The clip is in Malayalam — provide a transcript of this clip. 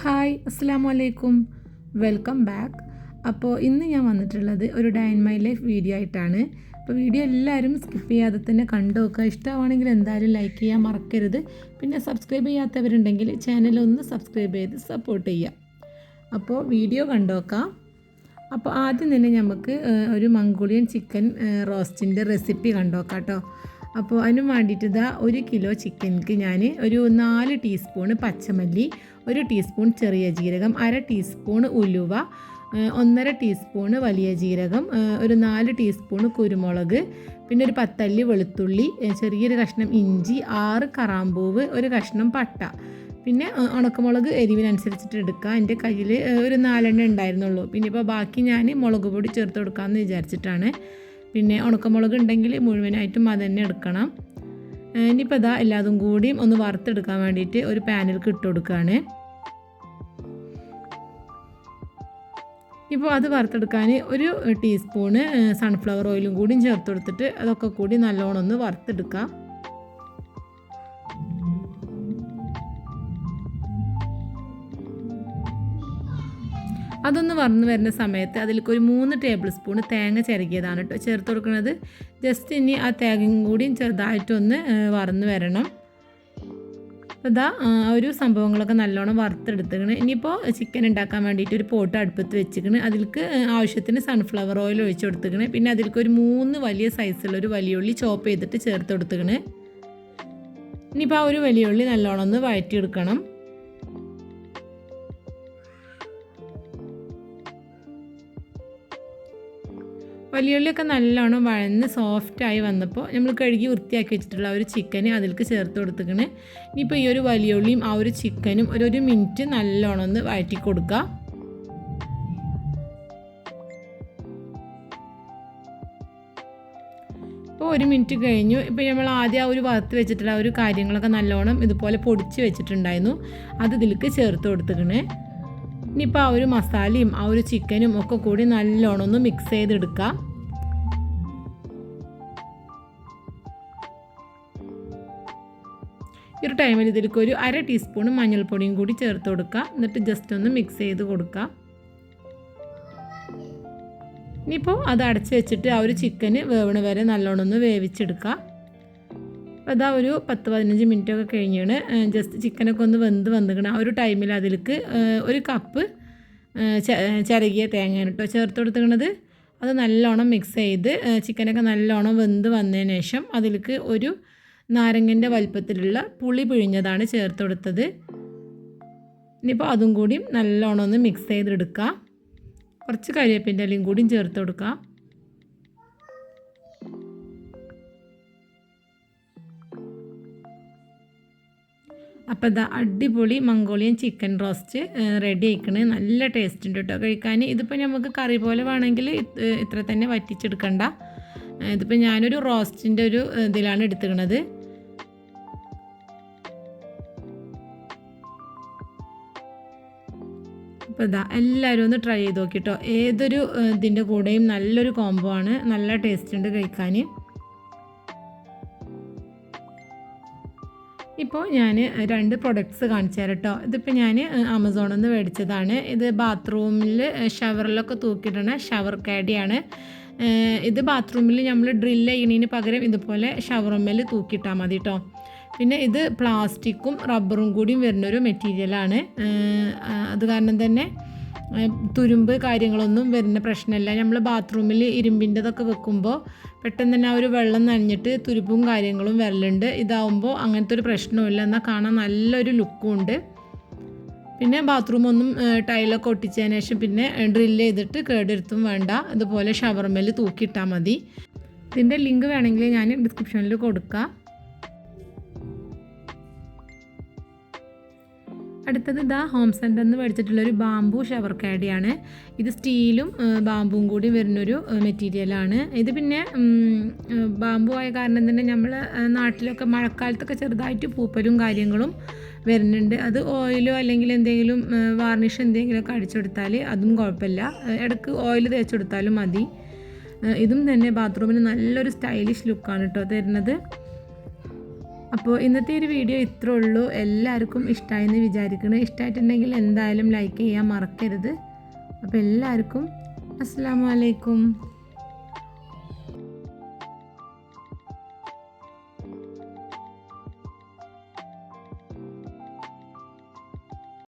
ഹായ് അസ്സലാമു അലൈക്കും വെൽക്കം ബാക്ക്. അപ്പോൾ ഇന്ന് ഞാൻ വന്നിട്ടുള്ളത് ഒരു day in my life video ആയിട്ടാണ്. അപ്പോൾ വീഡിയോ എല്ലാവരും സ്കിപ്പ് ചെയ്യാതെ തന്നെ കണ്ടു നോക്കുക. ഇഷ്ടമാണെങ്കിൽ എന്തായാലും ലൈക്ക് ചെയ്യാൻ മറക്കരുത്. പിന്നെ സബ്സ്ക്രൈബ് ചെയ്യാത്തവരുണ്ടെങ്കിൽ ചാനലൊന്ന് സബ്സ്ക്രൈബ് ചെയ്ത് സപ്പോർട്ട് ചെയ്യുക. അപ്പോൾ വീഡിയോ കണ്ടു നോക്കാം. അപ്പോൾ ആദ്യം തന്നെ നമുക്ക് ഒരു മംഗോളിയൻ ചിക്കൻ റോസ്റ്റിൻ്റെ റെസിപ്പി കണ്ടു നോക്കാം കേട്ടോ. അപ്പോൾ അതിന് വേണ്ടിയിട്ട് ഇതാ 1 കിലോ ചിക്കനിക്ക് ഞാൻ ഒരു 4 ടീസ്പൂണ് പച്ചമല്ലി, 1 ടീസ്പൂൺ ചെറിയ ജീരകം, 1/2 ടീസ്പൂൺ ഉലുവ, 1/2 ടീസ്പൂണ് വലിയ ജീരകം, ഒരു 4 ടീസ്പൂണ് കുരുമുളക്, പിന്നെ ഒരു 10 അല്ലി വെളുത്തുള്ളി, ചെറിയൊരു കഷ്ണം ഇഞ്ചി, 6 കറാമ്പൂവ്, ഒരു കഷ്ണം പട്ട, പിന്നെ ഉണക്കമുളക് എരിവിനനുസരിച്ചിട്ട് എടുക്കുക. എൻ്റെ കയ്യിൽ ഒരു 4 എണ്ണം ഉണ്ടായിരുന്നുള്ളൂ. പിന്നെ ഇപ്പോൾ ബാക്കി ഞാൻ മുളക് പൊടി ചേർത്ത് കൊടുക്കാമെന്ന് വിചാരിച്ചിട്ടാണ്. പിന്നെ ഉണക്കമുളക് ഉണ്ടെങ്കിൽ മുഴുവനായിട്ടും അത് തന്നെ എടുക്കണം. ഇനിയിപ്പോൾ ഇതാ എല്ലാതും കൂടിയും ഒന്ന് വറുത്തെടുക്കാൻ വേണ്ടിയിട്ട് ഒരു പാനിലേക്ക് ഇട്ട് കൊടുക്കുകയാണ്. ഇപ്പോൾ അത് വറുത്തെടുക്കാൻ ഒരു ടീസ്പൂണ് സൺഫ്ലവർ ഓയിലും കൂടിയും ചേർത്ത് കൊടുത്തിട്ട് അതൊക്കെ കൂടി നല്ലോണം ഒന്ന് വറുത്തെടുക്കാം. അതൊന്ന് വറന്ന് വരുന്ന സമയത്ത് അതിലേക്ക് ഒരു 3 ടേബിൾ സ്പൂൺ തേങ്ങ ചിരകിയതാണ് കേട്ടോ ചേർത്ത് കൊടുക്കുന്നത്. ജസ്റ്റ് ഇനി ആ തേങ്ങയും കൂടിയും ചെറുതായിട്ടൊന്ന് വറന്ന് വരണം. ഇതാ ഒരു സംഭവങ്ങളൊക്കെ നല്ലോണം വറുത്തെടുത്തിക്കണ്. ഇനിയിപ്പോൾ ചിക്കൻ ഉണ്ടാക്കാൻ വേണ്ടിയിട്ട് ഒരു പോട്ട് അടുപ്പത്ത് വെച്ചിക്കണ്. അതിലേക്ക് ആവശ്യത്തിന് സൺഫ്ലവർ ഓയിൽ ഒഴിച്ച് കൊടുത്തിക്കണ്. പിന്നെ അതിലേക്ക് ഒരു 3 വലിയ സൈസുള്ള ഒരു വലിയ ഉള്ളി ചോപ്പ് ചെയ്തിട്ട് ചേർത്ത് കൊടുത്തിക്കണ്. ഇനിയിപ്പോൾ ആ ഒരു വലിയ ഉള്ളി നല്ലോണം ഒന്ന് വഴറ്റിയെടുക്കണം. വലിയുള്ളിയൊക്കെ നല്ലോണം വഴന്ന് സോഫ്റ്റായി വന്നപ്പോൾ നമ്മൾ കഴുകി വൃത്തിയാക്കി വെച്ചിട്ടുള്ള ഒരു ചിക്കന് അതിലേക്ക് ചേർത്ത് കൊടുത്തിക്കണേ. ഇനിയിപ്പോൾ ഈ ഒരു വലിയുള്ളിയും ആ ഒരു ചിക്കനും ഒരു മിനിറ്റ് നല്ലോണം ഒന്ന് വഴറ്റി കൊടുക്കുക. ഇപ്പോൾ 1 മിനിറ്റ് കഴിഞ്ഞു. ഇപ്പോൾ നമ്മൾ ആദ്യം ആ ഒരു വറുത്ത് വെച്ചിട്ടുള്ള ആ ഒരു കാര്യങ്ങളൊക്കെ നല്ലോണം ഇതുപോലെ പൊടിച്ച് വെച്ചിട്ടുണ്ടായിരുന്നു. അത് ഇതിലേക്ക് ചേർത്ത് കൊടുത്തിക്കണേ. ഇനിയിപ്പോൾ ആ ഒരു മസാലയും ആ ഒരു ചിക്കനും ഒക്കെ കൂടി നല്ലോണം ഒന്ന് മിക്സ് ചെയ്തെടുക്കുക. ഈ ഒരു ടൈമിൽ ഇതിലേക്ക് ഒരു 1/2 ടീസ്പൂൺ മഞ്ഞൾപ്പൊടിയും കൂടി ചേർത്ത് കൊടുക്കുക. എന്നിട്ട് ജസ്റ്റ് ഒന്ന് മിക്സ് ചെയ്ത് കൊടുക്കുക. ഇനിയിപ്പോൾ അത് അടച്ച് വെച്ചിട്ട് ആ ഒരു ചിക്കന് വേവണ വരെ നല്ലോണം ഒന്ന് വേവിച്ചെടുക്കുക. അതാ ഒരു 10-15 മിനിറ്റൊക്കെ കഴിഞ്ഞാണ് ജസ്റ്റ് ചിക്കനൊക്കെ ഒന്ന് വന്നിക്കണം. ആ ഒരു ടൈമിൽ അതിലേക്ക് 1 കപ്പ് ചിരകിയ തേങ്ങയാണ് കേട്ടോ ചേർത്ത് കൊടുത്തിരിക്കുന്നത്. അത് നല്ലോണം മിക്സ് ചെയ്ത് ചിക്കനൊക്കെ നല്ലോണം വന്നതിന് ശേഷം അതിലേക്ക് ഒരു നാരങ്ങൻ്റെ വലുപ്പത്തിലുള്ള പുളി പിഴിഞ്ഞതാണ് ചേർത്ത് കൊടുത്തത്. ഇനിയിപ്പോൾ അതും കൂടി നല്ലോണം ഒന്ന് മിക്സ് ചെയ്തെടുക്കുക. കുറച്ച് കരിവേപ്പിൻ്റെ ഇലയും കൂടിയും ചേർത്ത് കൊടുക്കുക. അപ്പോൾ ഇതാ അടിപൊളി മംഗോളിയൻ ചിക്കൻ റോസ്റ്റ് റെഡി ആയിക്കണ്. നല്ല ടേസ്റ്റ് ഉണ്ട് കേട്ടോ കഴിക്കാൻ. ഇതിപ്പോൾ നമുക്ക് കറി പോലെ വേണമെങ്കിൽ ഇത്ര തന്നെ വറ്റിച്ചെടുക്കണ്ട. ഇതിപ്പോൾ ഞാനൊരു റോസ്റ്റിൻ്റെ ഒരു ഇതിലാണ് എടുത്തിരിക്കണത്. അപ്പോൾ ഇതാ എല്ലാവരും ഒന്ന് ട്രൈ ചെയ്ത് നോക്കിട്ടോ. ഏതൊരു ഇതിൻ്റെ കൂടെയും നല്ലൊരു കോംബോ ആണ്. നല്ല ടേസ്റ്റ് ഉണ്ട് കഴിക്കാൻ. ഇപ്പോൾ ഞാൻ 2 പ്രൊഡക്ട്സ് കാണിച്ചു തരാം കേട്ടോ. ഇതിപ്പോൾ ഞാൻ ആമസോണിൽ നിന്ന് മേടിച്ചതാണ്. ഇത് ബാത്റൂമിൽ ഷവറിലൊക്കെ തൂക്കിയിട്ടാണ് ഷവർ കാഡിയാണ്. ഇത് ബാത്റൂമിൽ നമ്മൾ ഡ്രില്ല് ചെയ്യുന്നതിന് പകരം ഇതുപോലെ ഷവറുമ്മേൽ തൂക്കിയിട്ടാൽ മതി കേട്ടോ. പിന്നെ ഇത് പ്ലാസ്റ്റിക്കും റബ്ബറും കൂടിയും വരുന്നൊരു മെറ്റീരിയലാണ്. അത് കാരണം തന്നെ തുരുമ്പ് കാര്യങ്ങളൊന്നും വരുന്ന പ്രശ്നമില്ല. നമ്മൾ ബാത്റൂമിൽ ഇരുമ്പിൻ്റെതൊക്കെ വെക്കുമ്പോൾ പെട്ടെന്ന് തന്നെ ആ ഒരു വെള്ളം നനഞ്ഞിട്ട് തുരുമ്പും കാര്യങ്ങളും വരലുണ്ട്. ഇതാവുമ്പോൾ അങ്ങനത്തെ ഒരു പ്രശ്നമില്ല. എന്നാൽ കാണാൻ നല്ലൊരു ലുക്കും ഉണ്ട്. പിന്നെ ബാത്റൂമൊന്നും ടൈലൊക്കെ ഒട്ടിച്ചതിന് ശേഷം പിന്നെ ഡ്രില്ല് ചെയ്തിട്ട് കേടെടുത്തും വേണ്ട. ഇതുപോലെ ഷവർമേൽ തൂക്കിയിട്ടാൽ മതി. ഇതിൻ്റെ ലിങ്ക് വേണമെങ്കിൽ ഞാൻ ഡിസ്ക്രിപ്ഷനിൽ കൊടുക്കാം. അടുത്തത് ഇതാ ഹോം സെൻ്ററിൽ നിന്ന് മേടിച്ചിട്ടുള്ളൊരു ബാംബു ഷവർ കാഡിയാണ്. ഇത് സ്റ്റീലും ബാംബുവും കൂടി വരുന്നൊരു മെറ്റീരിയലാണ്. ഇത് പിന്നെ ബാംബു ആയ കാരണം തന്നെ നമ്മൾ നാട്ടിലൊക്കെ മഴക്കാലത്തൊക്കെ ചെറുതായിട്ട് പൂപ്പലും കാര്യങ്ങളും വരുന്നുണ്ട്. അത് ഓയിലോ അല്ലെങ്കിൽ എന്തെങ്കിലും വാർണിഷ് എന്തെങ്കിലുമൊക്കെ അടിച്ചെടുത്താൽ അതും കുഴപ്പമില്ല. ഇടയ്ക്ക് ഓയിൽ തേച്ചെടുത്താലും മതി. ഇതും തന്നെ ബാത്റൂമിന് നല്ലൊരു സ്റ്റൈലിഷ് ലുക്കാണ് കേട്ടോ തരുന്നത്. അപ്പോൾ ഇന്നത്തെ ഒരു വീഡിയോ ഇത്രേ ഉള്ളൂ. എല്ലാവർക്കും ഇഷ്ടമായെന്ന് വിചാരിക്കണം. ഇഷ്ടമായിട്ടുണ്ടെങ്കിൽ എന്തായാലും ലൈക്ക് ചെയ്യാൻ മറക്കരുത്. അപ്പോൾ എല്ലാവർക്കും അസ്സലാമു അലൈക്കും.